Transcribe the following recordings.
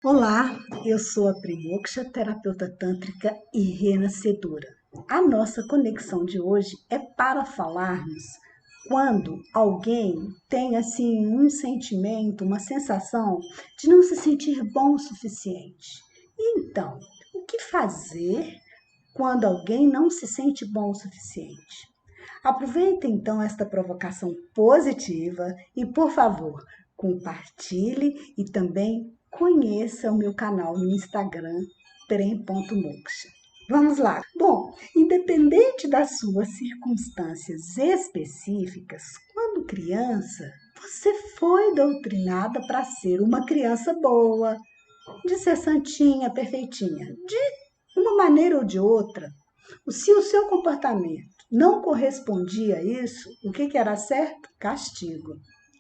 Olá, eu sou a Primoksha, terapeuta tântrica e renascedora. A nossa conexão de hoje é para falarmos quando alguém tem assim um sentimento, uma sensação de não se sentir bom o suficiente. Então, o que fazer quando alguém não se sente bom o suficiente? Aproveite então esta provocação positiva e, por favor, compartilhe e também conheça o meu canal no Instagram, trem.moksha. Vamos lá. Bom, independente das suas circunstâncias específicas, quando criança, você foi doutrinada para ser uma criança boa, de ser santinha, perfeitinha. De uma maneira ou de outra, se o seu comportamento não correspondia a isso, o que era certo? Castigo.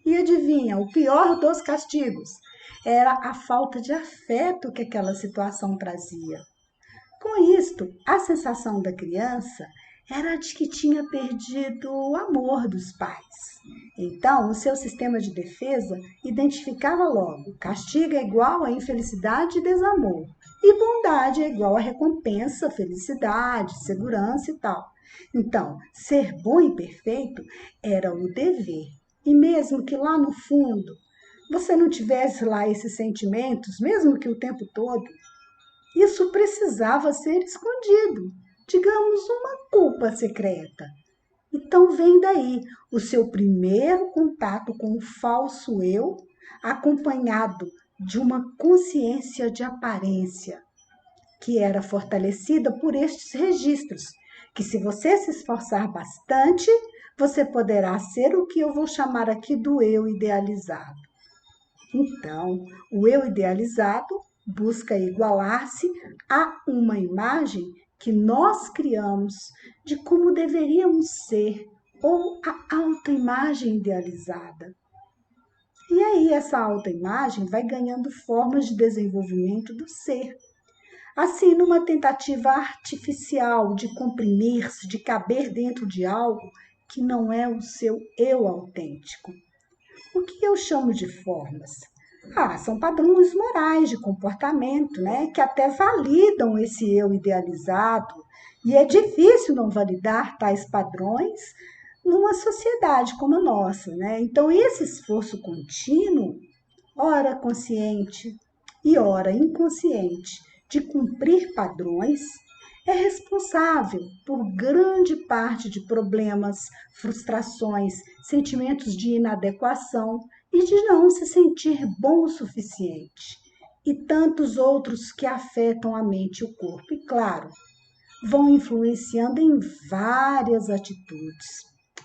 E adivinha, o pior dos castigos era a falta de afeto que aquela situação trazia. Com isto, a sensação da criança era de que tinha perdido o amor dos pais. Então, o seu sistema de defesa identificava logo: castigo é igual a infelicidade e desamor, e bondade é igual a recompensa, felicidade, segurança e tal. Então, ser bom e perfeito era o dever. E mesmo que lá no fundo você não tivesse lá esses sentimentos, mesmo que o tempo todo, isso precisava ser escondido, digamos, uma culpa secreta. Então vem daí o seu primeiro contato com o falso eu, acompanhado de uma consciência de aparência, que era fortalecida por estes registros, que se você se esforçar bastante, você poderá ser o que eu vou chamar aqui do eu idealizado. Então, o eu idealizado busca igualar-se a uma imagem que nós criamos de como deveríamos ser, ou a autoimagem idealizada. E aí essa autoimagem vai ganhando formas de desenvolvimento do ser. Assim, numa tentativa artificial de comprimir-se, de caber dentro de algo que não é o seu eu autêntico. O que eu chamo de formas? São padrões morais de comportamento, né, que até validam esse eu idealizado, e é difícil não validar tais padrões numa sociedade como a nossa, né? Então, esse esforço contínuo, ora consciente e ora inconsciente, de cumprir padrões, é responsável por grande parte de problemas, frustrações, sentimentos de inadequação e de não se sentir bom o suficiente, e tantos outros que afetam a mente e o corpo. E, claro, vão influenciando em várias atitudes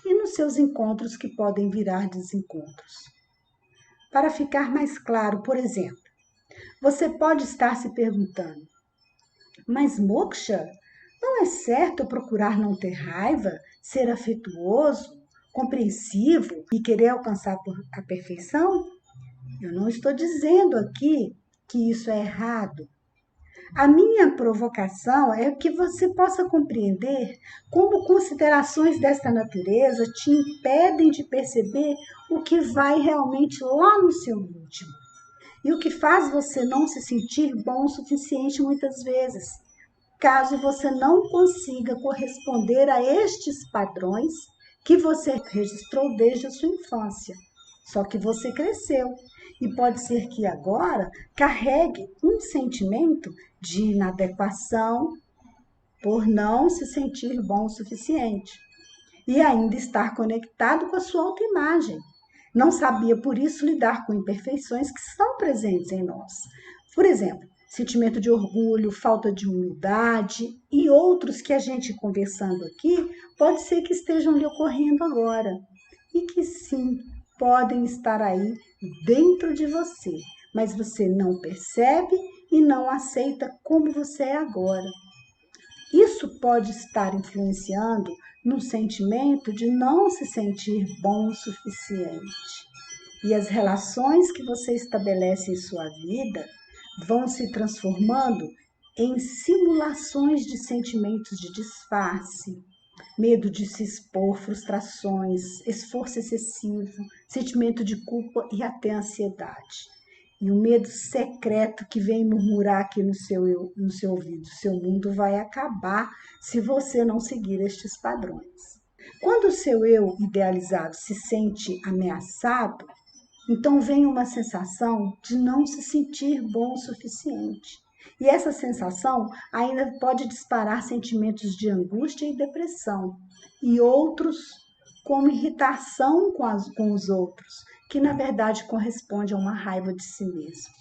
e nos seus encontros que podem virar desencontros. Para ficar mais claro, por exemplo, você pode estar se perguntando: mas Moksha, não é certo eu procurar não ter raiva, ser afetuoso, compreensivo e querer alcançar a perfeição? Eu não estou dizendo aqui que isso é errado. A minha provocação é que você possa compreender como considerações desta natureza te impedem de perceber o que vai realmente lá no seu íntimo e o que faz você não se sentir bom o suficiente muitas vezes, caso você não consiga corresponder a estes padrões que você registrou desde a sua infância. Só que você cresceu e pode ser que agora carregue um sentimento de inadequação por não se sentir bom o suficiente e ainda estar conectado com a sua autoimagem. Não sabia, por isso, lidar com imperfeições que são presentes em nós. Por exemplo, sentimento de orgulho, falta de humildade e outros que a gente conversando aqui, pode ser que estejam lhe ocorrendo agora. E que sim, podem estar aí dentro de você, mas você não percebe e não aceita como você é agora. Isso pode estar influenciando no sentimento de não se sentir bom o suficiente. E as relações que você estabelece em sua vida vão se transformando em simulações de sentimentos de disfarce, medo de se expor, frustrações, esforço excessivo, sentimento de culpa e até ansiedade. e o medo secreto que vem murmurar aqui no seu ouvido. Seu mundo vai acabar se você não seguir estes padrões. Quando o seu eu idealizado se sente ameaçado, então vem uma sensação de não se sentir bom o suficiente. E essa sensação ainda pode disparar sentimentos de angústia e depressão, e outros como irritação com os outros, que na verdade corresponde a uma raiva de si mesmo.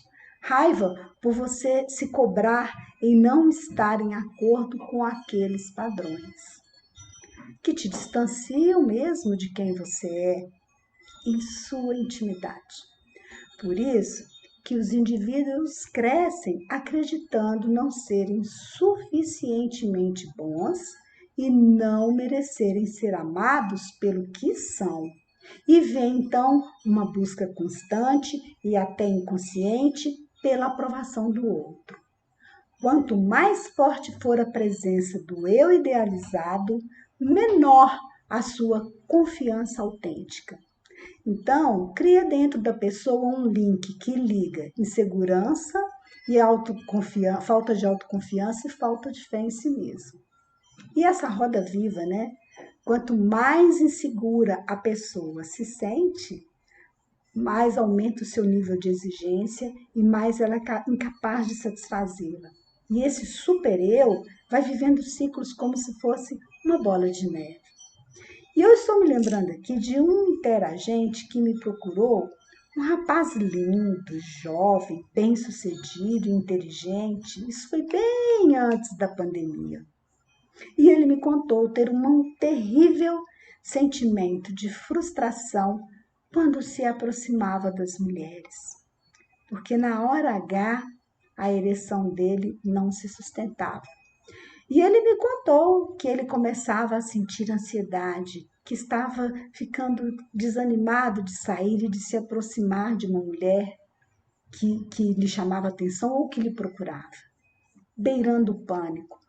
Raiva por você se cobrar em não estar em acordo com aqueles padrões, que te distanciam mesmo de quem você é em sua intimidade. Por isso que os indivíduos crescem acreditando não serem suficientemente bons e não merecerem ser amados pelo que são. E vem então uma busca constante e até inconsciente pela aprovação do outro. Quanto mais forte for a presença do eu idealizado, menor a sua confiança autêntica. Então, cria dentro da pessoa um link que liga insegurança e falta de autoconfiança e falta de fé em si mesmo. E essa roda viva, né? Quanto mais insegura a pessoa se sente, mais aumenta o seu nível de exigência e mais ela é incapaz de satisfazê-la. E esse super-eu vai vivendo ciclos como se fosse uma bola de neve. E eu estou me lembrando aqui de um interagente que me procurou, um rapaz lindo, jovem, bem-sucedido, inteligente. Isso foi bem antes da pandemia. E ele me contou ter um terrível sentimento de frustração quando se aproximava das mulheres, porque na hora H a ereção dele não se sustentava. E ele me contou que ele começava a sentir ansiedade, que estava ficando desanimado de sair e de se aproximar de uma mulher que lhe chamava atenção ou que lhe procurava, beirando o pânico.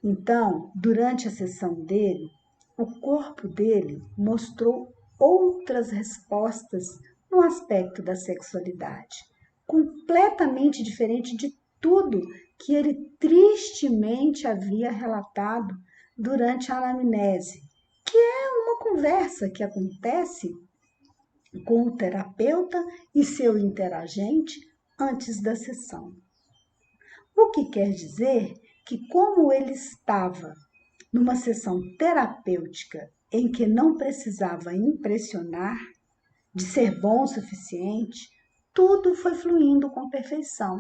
Então, durante a sessão dele, o corpo dele mostrou outras respostas no aspecto da sexualidade, completamente diferente de tudo que ele tristemente havia relatado durante a anamnese, que é uma conversa que acontece com o terapeuta e seu interagente antes da sessão. O que quer dizer que, como ele estava numa sessão terapêutica em que não precisava impressionar, de ser bom o suficiente, tudo foi fluindo com perfeição.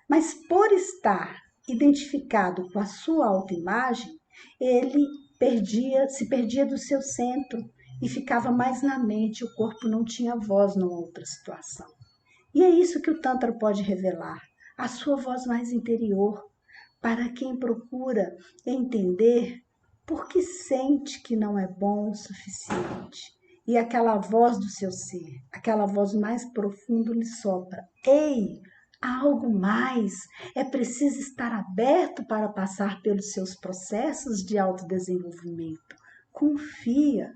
Mas por estar identificado com a sua autoimagem, ele se perdia do seu centro e ficava mais na mente, o corpo não tinha voz numa outra situação. E é isso que o Tantra pode revelar, a sua voz mais interior, para quem procura entender por que sente que não é bom o suficiente. E aquela voz do seu ser, aquela voz mais profunda lhe sopra: ei, há algo mais, é preciso estar aberto para passar pelos seus processos de autodesenvolvimento. Confia.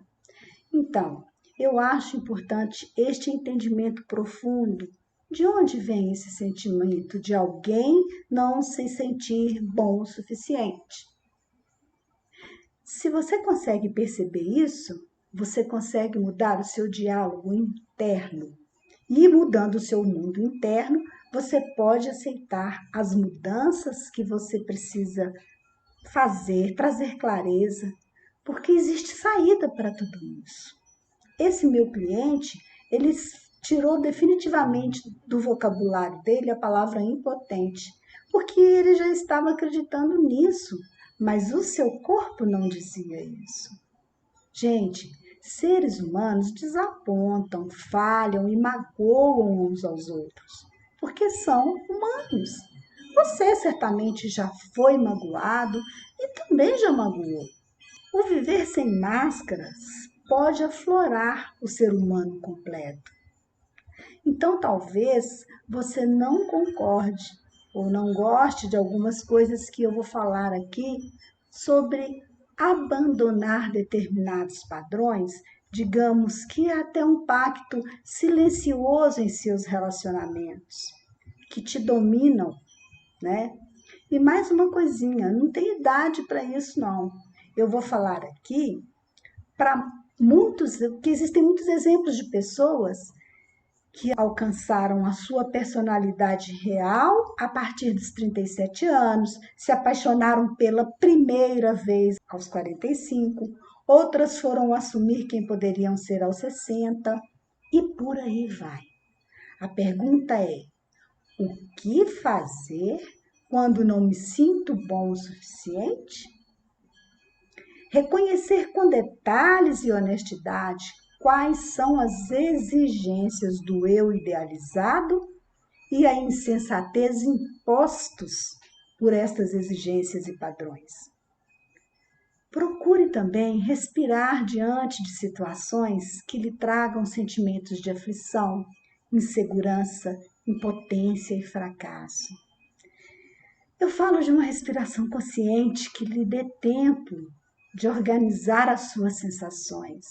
Então, eu acho importante este entendimento profundo. De onde vem esse sentimento de alguém não se sentir bom o suficiente? Se você consegue perceber isso, você consegue mudar o seu diálogo interno. E mudando o seu mundo interno, você pode aceitar as mudanças que você precisa fazer, trazer clareza, porque existe saída para tudo isso. Esse meu cliente, ele tirou definitivamente do vocabulário dele a palavra impotente, porque ele já estava acreditando nisso, mas o seu corpo não dizia isso. Gente, seres humanos desapontam, falham e magoam uns aos outros, porque são humanos. Você certamente já foi magoado e também já magoou. O viver sem máscaras pode aflorar o ser humano completo. Então, talvez você não concorde ou não goste de algumas coisas que eu vou falar aqui sobre abandonar determinados padrões digamos que até um pacto silencioso em seus relacionamentos, que te dominam, né? E mais uma coisinha, não tem idade para isso não. Eu vou falar aqui para muitos, que existem muitos exemplos de pessoas que alcançaram a sua personalidade real a partir dos 37 anos, se apaixonaram pela primeira vez aos 45, outras foram assumir quem poderiam ser aos 60 e por aí vai. A pergunta é: o que fazer quando não me sinto bom o suficiente? Reconhecer com detalhes e honestidade quais são as exigências do eu idealizado e a insensatez impostos por estas exigências e padrões. Procure também respirar diante de situações que lhe tragam sentimentos de aflição, insegurança, impotência e fracasso. Eu falo de uma respiração consciente que lhe dê tempo de organizar as suas sensações.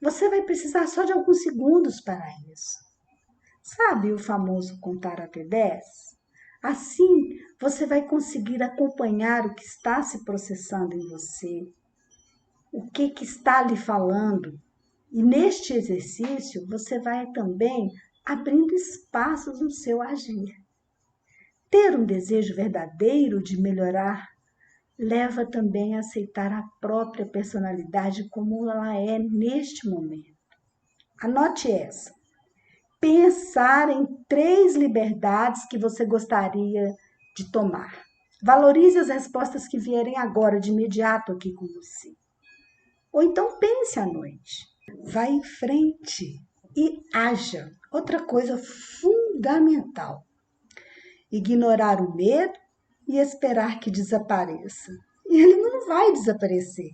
Você vai precisar só de alguns segundos para isso. Sabe o famoso contar até 10? Assim, você vai conseguir acompanhar o que está se processando em você, o que está lhe falando. E neste exercício, você vai também abrindo espaços no seu agir. Ter um desejo verdadeiro de melhorar leva também a aceitar a própria personalidade como ela é neste momento. Anote essa. Pensar em 3 liberdades que você gostaria de tomar. Valorize as respostas que vierem agora, de imediato aqui com você. Ou então pense à noite. Vá em frente e haja. Outra coisa fundamental: ignorar o medo e esperar que desapareça. E ele não vai desaparecer.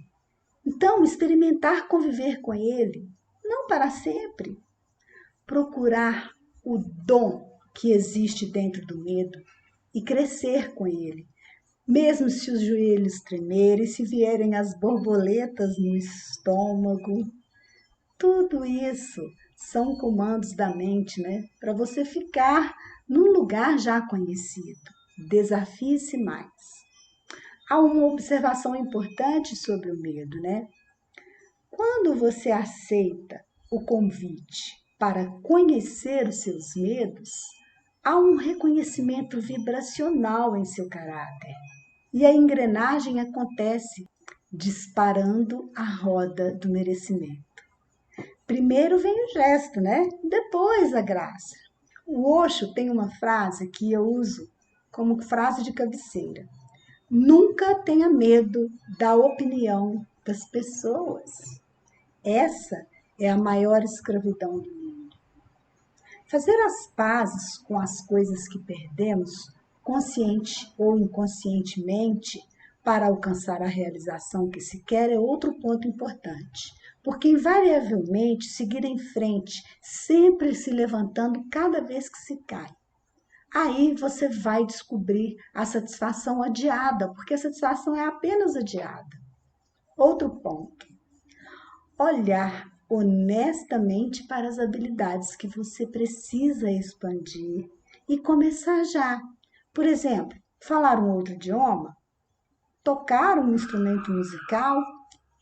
Então, experimentar conviver com ele, não para sempre. Procurar o dom que existe dentro do medo e crescer com ele, mesmo se os joelhos tremerem, se vierem as borboletas no estômago. Tudo isso são comandos da mente, né? Para você ficar num lugar já conhecido. Desafie-se mais. Há uma observação importante sobre o medo, né? Quando você aceita o convite para conhecer os seus medos, há um reconhecimento vibracional em seu caráter. E a engrenagem acontece disparando a roda do merecimento. Primeiro vem o gesto, né? Depois a graça. O Osho tem uma frase que eu uso como frase de cabeceira: nunca tenha medo da opinião das pessoas. Essa é a maior escravidão do mundo. Fazer as pazes com as coisas que perdemos, consciente ou inconscientemente, para alcançar a realização que se quer é outro ponto importante. Porque, invariavelmente, seguir em frente, sempre se levantando cada vez que se cai. Aí você vai descobrir a satisfação adiada, porque a satisfação é apenas adiada. Outro ponto: olhar honestamente para as habilidades que você precisa expandir e começar já. Por exemplo, falar um outro idioma, tocar um instrumento musical,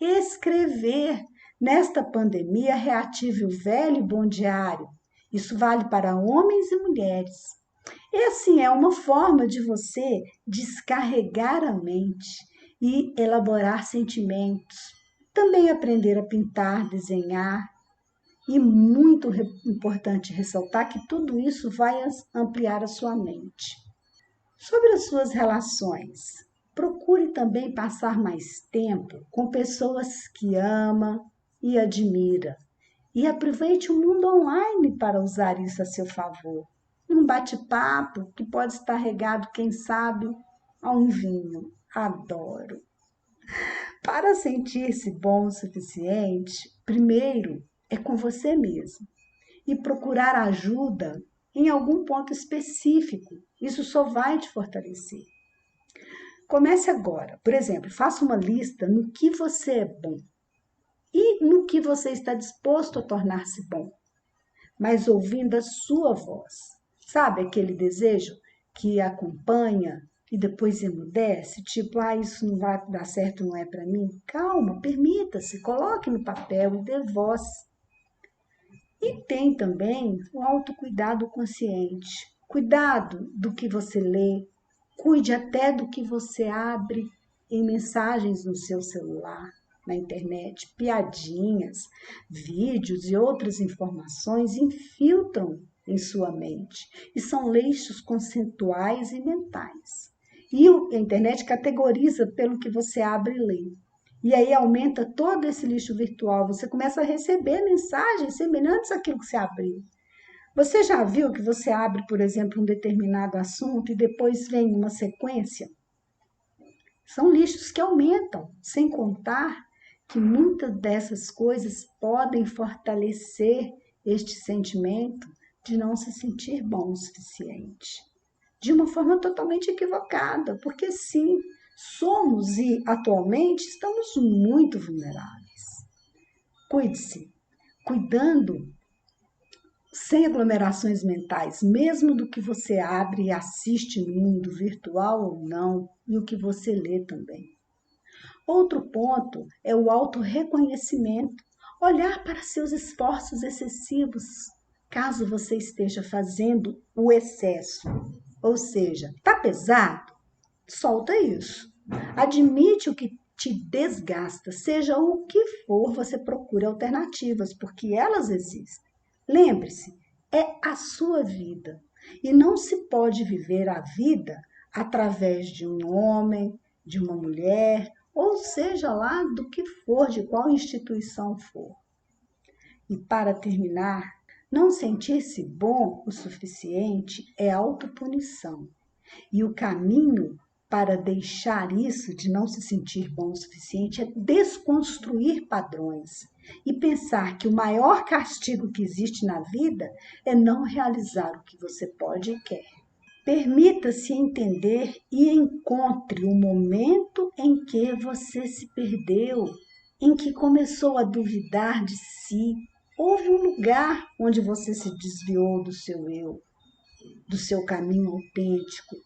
escrever. Nesta pandemia, reative o velho e bom diário. Isso vale para homens e mulheres. E assim, é uma forma de você descarregar a mente e elaborar sentimentos. Também aprender a pintar, desenhar. E muito importante ressaltar que tudo isso vai ampliar a sua mente. Sobre as suas relações, procure também passar mais tempo com pessoas que ama e admira. E aproveite o mundo online para usar isso a seu favor. Um bate-papo que pode estar regado, quem sabe, a um vinho. Adoro. Para sentir-se bom o suficiente, primeiro é com você mesmo. E procurar ajuda em algum ponto específico. Isso só vai te fortalecer. Comece agora. Por exemplo, faça uma lista no que você é bom. e no que você está disposto a tornar-se bom, mas ouvindo a sua voz. Sabe aquele desejo que acompanha e depois emudece, tipo, isso não vai dar certo, não é para mim? Calma, permita-se, coloque no papel e dê voz. E tem também o autocuidado consciente. Cuidado do que você lê, cuide até do que você abre em mensagens no seu celular, na internet. Piadinhas, vídeos e outras informações infiltram em sua mente e são leixos conceituais e mentais. E a internet categoriza pelo que você abre e lê. E aí aumenta todo esse lixo virtual. Você começa a receber mensagens semelhantes àquilo que você abriu. Você já viu que você abre, por exemplo, um determinado assunto e depois vem uma sequência? São lixos que aumentam, sem contar que muitas dessas coisas podem fortalecer este sentimento de não se sentir bom o suficiente. De uma forma totalmente equivocada, porque sim, somos e atualmente estamos muito vulneráveis. Cuide-se, cuidando sem aglomerações mentais, mesmo do que você abre e assiste no mundo virtual ou não, e o que você lê também. Outro ponto é o autorreconhecimento, olhar para seus esforços excessivos, caso você esteja fazendo o excesso. Ou seja, tá pesado? Solta isso. Admite o que te desgasta, seja o que for, você procure alternativas, porque elas existem. Lembre-se, é a sua vida e não se pode viver a vida através de um homem, de uma mulher, ou seja lá do que for, de qual instituição for. E para terminar, não sentir-se bom o suficiente é autopunição. E o caminho para deixar isso de não se sentir bom o suficiente é desconstruir padrões e pensar que o maior castigo que existe na vida é não realizar o que você pode e quer. Permita-se entender e encontre o momento em que você se perdeu, em que começou a duvidar de si. Houve um lugar onde você se desviou do seu eu, do seu caminho autêntico.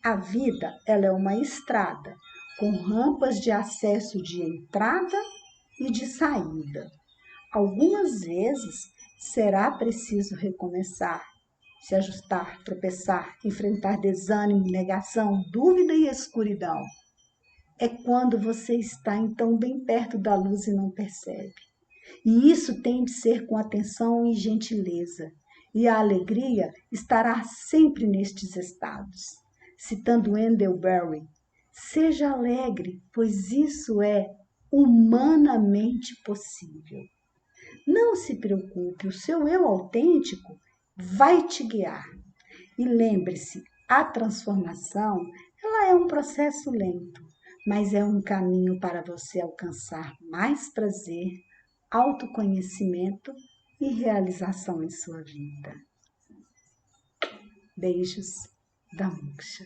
A vida, ela é uma estrada com rampas de acesso de entrada e de saída. Algumas vezes será preciso recomeçar, se ajustar, tropeçar, enfrentar desânimo, negação, dúvida e escuridão. É quando você está então bem perto da luz e não percebe. E isso tem de ser com atenção e gentileza. E a alegria estará sempre nestes estados. Citando Wendell Berry, seja alegre, pois isso é humanamente possível. Não se preocupe, o seu eu autêntico vai te guiar. E lembre-se, a transformação, ela é um processo lento, mas é um caminho para você alcançar mais prazer, autoconhecimento e realização em sua vida. Beijos da Moksha.